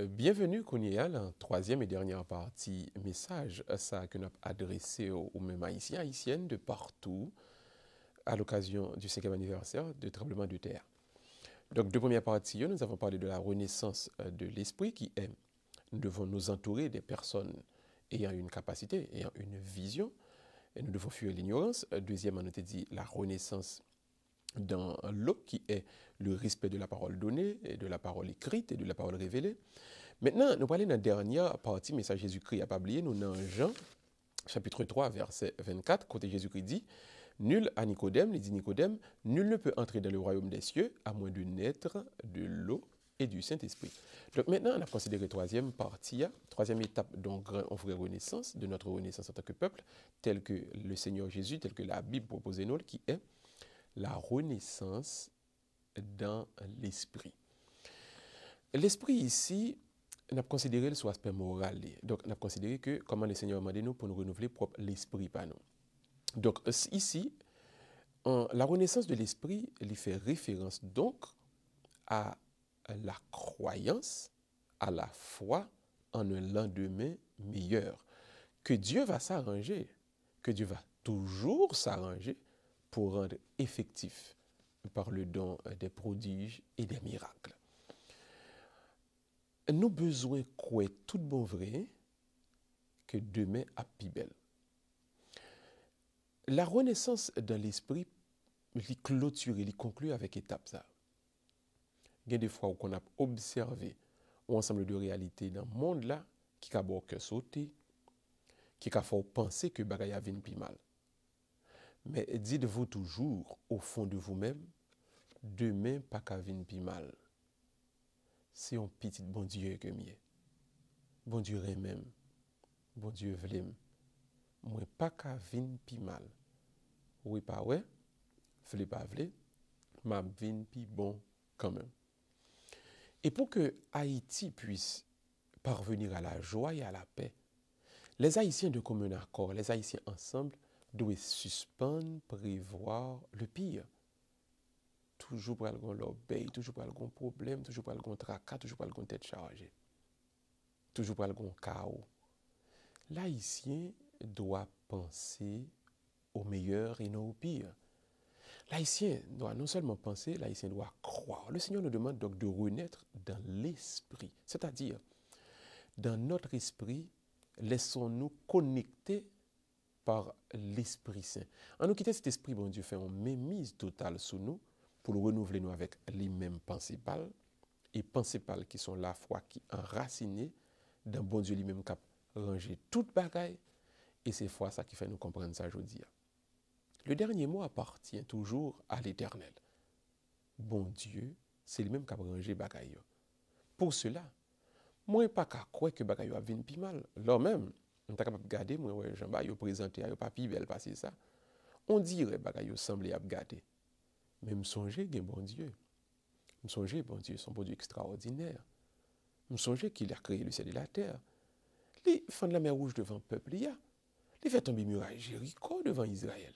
Bienvenue, Kounia, la troisième et dernière partie message ça que nous avons adressé aux mêmes haïtiens, haïtiennes de partout à l'occasion du 5e anniversaire du tremblement de terre. Donc, deux premières parties, nous avons parlé de la renaissance de l'esprit qui est, nous devons nous entourer des personnes ayant une capacité, ayant une vision, et nous devons fuir l'ignorance. Deuxièmement, nous avons dit la renaissance dans l'eau qui est le respect de la parole donnée, et de la parole écrite et de la parole révélée. Maintenant, nous parlons de la dernière partie, message Jésus-Christ a pas oublié, nous dans Jean, chapitre 3, verset 24, côté Jésus-Christ dit, nul à Nicodème, il dit Nicodème, nul ne peut entrer dans le royaume des cieux à moins de naître de l'eau et du Saint-Esprit. Donc maintenant, on a considéré la troisième partie, troisième étape donc en vraie renaissance, de notre renaissance en tant que peuple, tel que le Seigneur Jésus, tel que la Bible propose nous, qui est la renaissance dans l'esprit. L'esprit ici, on a considéré le aspect moral. Donc, on a considéré que comment le Seigneur a demandé nous pour nous renouveler propre l'esprit par nous. Donc, ici, la renaissance de l'esprit, il fait référence donc à la croyance, à la foi en un lendemain meilleur. Que Dieu va s'arranger, que Dieu va toujours s'arranger pour rendre effectif par le don des prodiges et des miracles. Nous besoin quoi tout bon vrai que demain a plus belle. La renaissance dans l'esprit, il clôture, il conclut avec étape ça. Il y a des fois où on a observé un ensemble de réalités dans le monde là qui a beau que sauter, qui a fait penser que bagay a vinn plus mal. Mais dites-vous toujours au fond de vous-même, demain pas qu'à vinn plus mal. C'est un petit bon Dieu que mieux. Bon Dieu même. Bon Dieu vlem. Moi pas qu'à vinn plus mal. Oui pas ouais, vle pas vle, m'a vinn plus bon quand même. Et pour que Haïti puisse parvenir à la joie et à la paix, les Haïtiens de commun accord, les Haïtiens ensemble, doivent suspendre, prévoir le pire. Toujours pour avoir l'obéi, toujours pour avoir problème, toujours pour avoir tracas, toujours pour avoir tête chargée. Toujours pour avoir chaos. L'Haïtien doit penser au meilleur et non au pire. L'Haïtien doit non seulement penser, l'Haïtien doit croire. Le Seigneur nous demande donc de renaître dans l'esprit. C'est-à-dire, dans notre esprit, laissons-nous connecter par l'Esprit Saint. En nous quittant cet esprit, bon Dieu fait une mémise totale sur nous pour nous renouveler nous avec les mêmes pensées pâles et pensées pâles qui sont la foi qui enracinées dans bon Dieu lui-même qui a rangé toute bagaille et c'est foi ça qui fait nous comprendre ça aujourd'hui. Le dernier mot appartient toujours à l'Éternel. Bon Dieu, c'est lui-même qui a rangé bagaille. Pour cela, moi pas qu'à croire que bagaille a vinn pi mal. Là même, on t'a capable de garder moi ouais Jean-Ba yo présenté a pas pi belle passer ça. On dirait bagaille yo semblé a garder. Mais me songer gen bon Dieu. Me songer bon Dieu, son bon Dieu extraordinaire. Me songer qu'il a créé le ciel et la terre. Il fait la mer rouge devant le peuple il fait tomber muraille Jéricho devant Israël.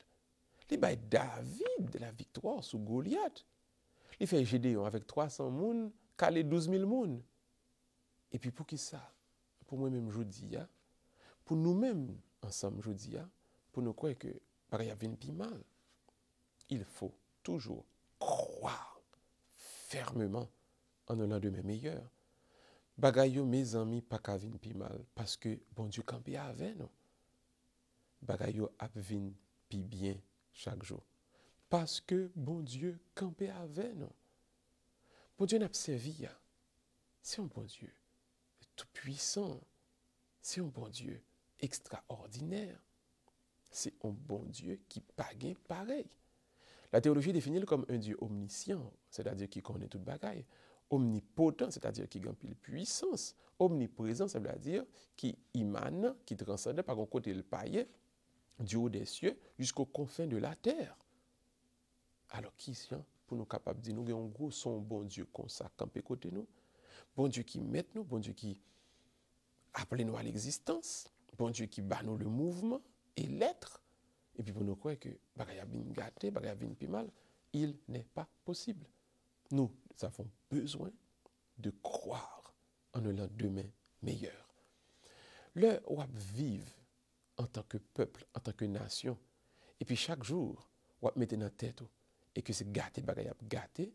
Il bat David la victoire sur Goliath. Il fait Gédéon avec 300 moun, calé 12 000 moun. Et puis pour qui ça? Pour moi-même je dis, pour nous-mêmes ensemble je dis, pour nous croire que pareil vient plus mal. Il faut toujours croire fermement en un lendemain meilleur. Bagay yo mes amis pas ka vinn pi mal parce que bon Dieu campé avec nous. Bagay yo ap vinn pi bien chaque jour parce que bon Dieu campé avec nous. Bon Dieu n'a servi c'est un bon Dieu tout puissant. C'est un bon Dieu extraordinaire. C'est un bon Dieu qui pague pareil. La théologie définit comme un Dieu omniscient, c'est-à-dire qui connaît toute bagaille. Omnipotent, c'est-à-dire qui a une puissance. Omniprésent, ça veut dire qui émane, qui transcende par un côté le païen, du haut des cieux jusqu'aux confins de la terre. Alors qui est pour nous capables de dire nous avons un gros son bon Dieu comme ça, campé côté nous. Bon Dieu qui met nous, bon Dieu qui appelle nous à l'existence, bon Dieu qui bat nous le mouvement et l'être. Et puis pour nous croire que bagay a bien gâté, bagay a bien plus mal, il n'est pas possible. Nous avons besoin de croire en un lendemain meilleur. Le ou vivre en tant que peuple, en tant que nation, et puis chaque jour, ou mettre dans la tête, et que c'est gâté, bagay gâté,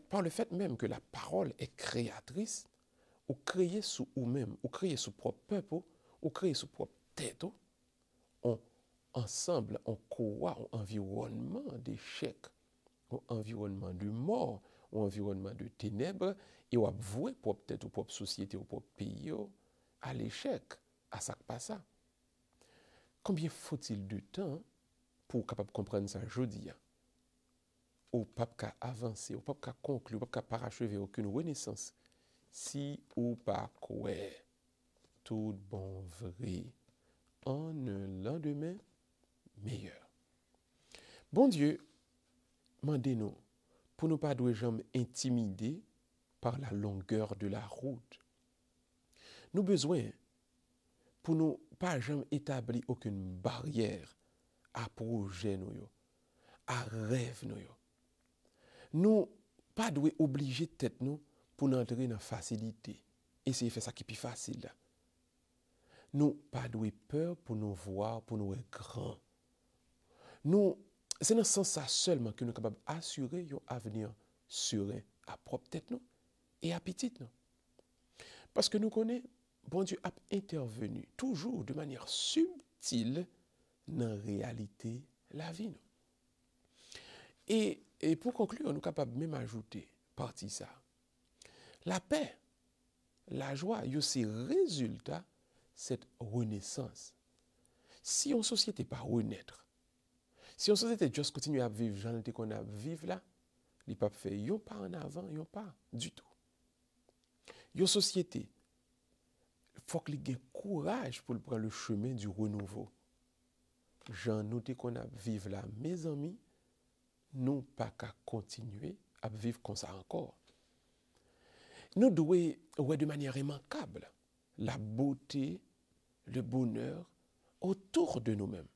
par le fait même que la parole est créatrice, ou créer sous ou-même, ou créer sous propre peuple, ou créer sous propre tête, on ensemble, on croit un environnement d'échec, un environnement de mort, un environnement de ténèbres, et on voué pour peut-être ou propre société ou propre pays à l'échec, à ça que pas ça. Combien faut-il de temps pour capable comprendre ça jeudi? Ou pas qu'à avancer, ou pas qu'à conclure, ou pas qu'à parachever aucune renaissance, si ou pas quoi tout bon vrai en un lendemain meilleur. Bon Dieu, mandez-nous pour ne pas jamais intimider par la longueur de la route. Nous besoin pour nous pas jamais établir aucune barrière à projet nous, à rêve nous. Nous pas doit obliger tête nous pour nous entrer dans la facilité. Essayer de faire ça qui est plus facile. Nous pas doit peur pour nous voir, pour nous être grand. Nous, c'est dans ce sens ça seulement que nous sommes capables d'assurer un avenir serein à propre tête nous et à petite nous. Parce que nous connaissons, bon Dieu a intervenu toujours de manière subtile dans la réalité la vie. Nous. Et pour conclure, nous sommes capables même ajouter partie ça. La paix, la joie, c'est résultat de cette renaissance. Si une société pas renaître, si une société juste continue à vivre, j'en ai qu'on a vivre là, il ne peut pas faire yon pas en avant, yon pas du tout. Une société, il faut qu'il ait courage pour prendre le chemin du renouveau. J'en noté qu'on a vivre là, mes amis, nous pas qu'à continuer à vivre comme ça encore. Nous devons, de manière immanquable, la beauté, le bonheur autour de nous-mêmes.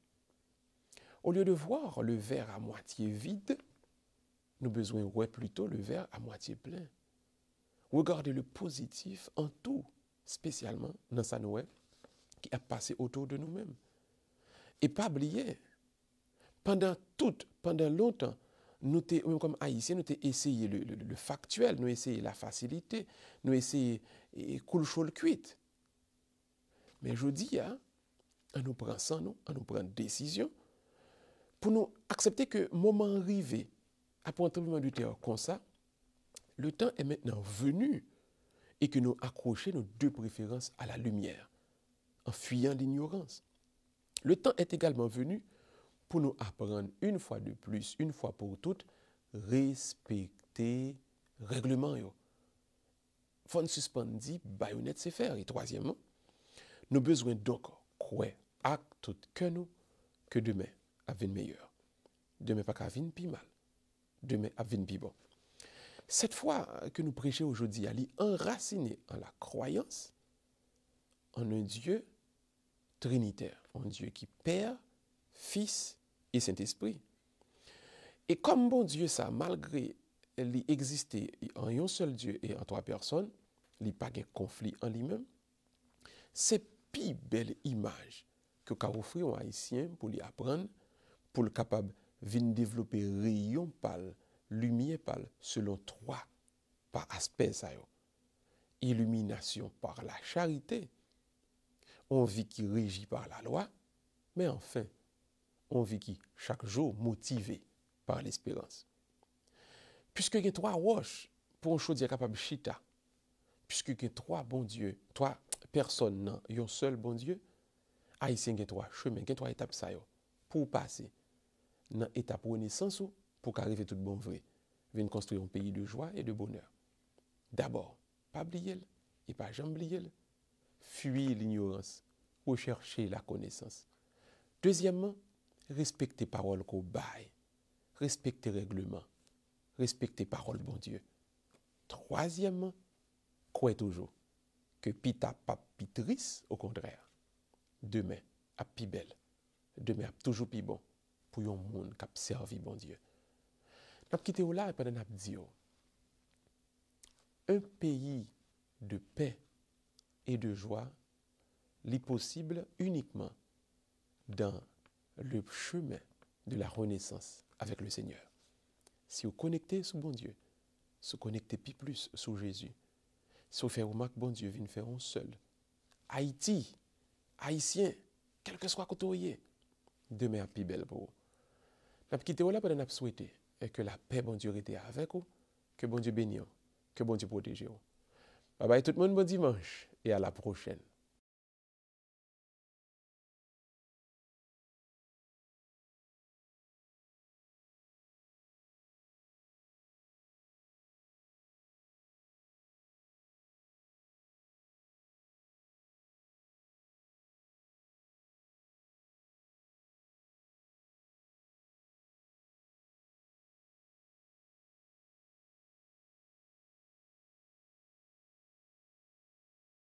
Au lieu de voir le verre à moitié vide, nous besoin voir plutôt le verre à moitié plein. Regardez le positif en tout, spécialement dans sa Noël qui a passé autour de nous-mêmes. Et pas oublier, pendant longtemps, nous même comme haïtiens, nous avons essayé le factuel, nous avons essayé la facilité, nous avons essayé cool chaud cuite. Mais je dis, on nous prend sans nous, on nous prend décision pour nous accepter que moment arrivé, après un tremblement de terre comme ça, le temps est maintenant venu et que nous accrochons nos deux préférences à la lumière, en fuyant l'ignorance. Le temps est également venu pour nous apprendre une fois de plus, une fois pour toutes, respecter le règlement. Il faut nous suspendre, baïonnette c'est faire. Et troisièmement, nous avons besoin donc croire à tout que demain a venir meilleur. Demain pas qu'à venir plus mal. Demain a venir plus bon. Cette foi que nous prêchons aujourd'hui, elle est enracinée en la croyance en un Dieu trinitaire, un Dieu qui Père, Fils et Saint-Esprit. Et comme bon Dieu ça, malgré l'exister en un seul Dieu et en trois personnes, il n'y a pas de conflit en lui-même, c'est plus belle image que qu'a offrir un haïtien pour lui apprendre, pour le capable de développer rayon pâle, lumière pâle, selon trois par aspect ça yo. Illumination par la charité, on vit qui régit par la loi, mais enfin, on vit qui chaque jour motivé par l'espérance. Puisque il y a trois roches pour un chaudière capable de chita, puisque il y a trois bons dieux, trois personnes, non, un seul bon Dieu, haïtien il y a trois chemins, il y a trois étapes ça yo, pour passer dans l'étape renaissance pour qu'arrive tout bon vrai, venir construire un pays de joie et de bonheur. D'abord, pas oublier et pas jamais oublier, fuir l'ignorance, rechercher la connaissance. Deuxièmement, respecter parole qu'on baille, respecter règlement, respecter parole bon Dieu. Troisièmement, croire toujours que pita pas pitris, au contraire, demain a plus belle, demain a toujours plus bon pour un monde qui a servi bon Dieu. N'a quitté là et pendant n'a dit un pays de paix et de joie, l'est possible uniquement dans le chemin de la renaissance avec le Seigneur. Si vous connectez sur bon Dieu, se connectez plus sur Jésus, si vous faites remarque, bon Dieu vient faire un seul. Haïti, Haïtien, quel que soit côté où vous êtes, demain est plus belle pour vous. Nous avons quitté là pour nous souhaiter et que la paix, bon Dieu, était avec vous, que bon Dieu bénisse, que bon Dieu protège vous. Bye bye tout le monde, bon dimanche et à la prochaine.